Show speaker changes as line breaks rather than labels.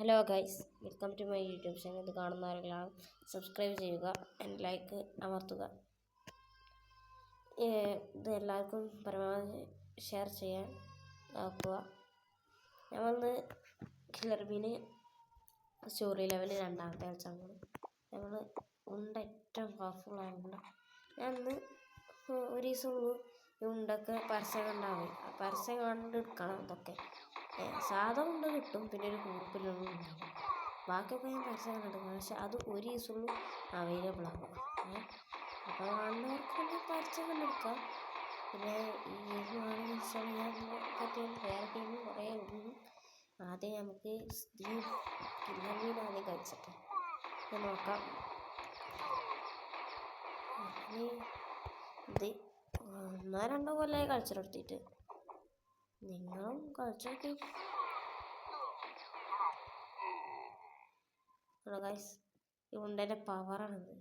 Hello guys, welcome to my YouTube channel. ഇത് കാണുന്നവരെല്ലാം subscribe ചെയ്യുക, ആൻഡ് ലൈക്ക് അമർത്തുക. ഇത് എല്ലാവർക്കും പരമാവധി ഷെയർ ചെയ്യാൻ നോക്കുക. ഞാൻ വന്ന് കില്ലർ ബീന് സ്റ്റോറി ലെവൽ രണ്ടാമത്തെ കളിച്ചാണ്. നമ്മൾ ഉണ്ട ഏറ്റവും പവർഫുള്ളായുണ്ട്. ഞാൻ ഇന്ന് ഒരു ദിവസം ഈ ഉണ്ടൊക്കെ പരസ്യം കണ്ടാൽ പരസ്യം കണ്ടെടുക്കണം. ഇതൊക്കെ സാധനം ഉണ്ട് കിട്ടും, പിന്നെ ഒരു ഗ്രൂപ്പിലൊന്നും ഉണ്ടാകും. ബാക്കിയൊക്കെ ഞാൻ പരസ്യം കണ്ടെടുക്കണം, പക്ഷെ അത് ഒരു ദിവസമുള്ളൂ അവൈലബിൾ ആകും. അപ്പോൾ കാണുന്നവർക്ക് പരസ്യം കണ്ടെടുക്കാം. പിന്നെ ഈ ഗെയിം ആണെന്ന് വെച്ചാൽ ഞാൻ പറ്റിയ വേറെ ഗെയിം കുറേ ഉണ്ട്. ആദ്യം നമുക്ക് കില്ലർ ബീൻ ആദ്യം കളിച്ചിട്ട് നോക്കാം. ഇത് 1-2 കൊല്ലമായി കളിച്ചിട്ടെടുത്തിട്ട് നിങ്ങളും കളിച്ചു നോക്കി. ഗൈസ്, ഈ ഉണ്ടേൻ്റെ പവറാണിത്.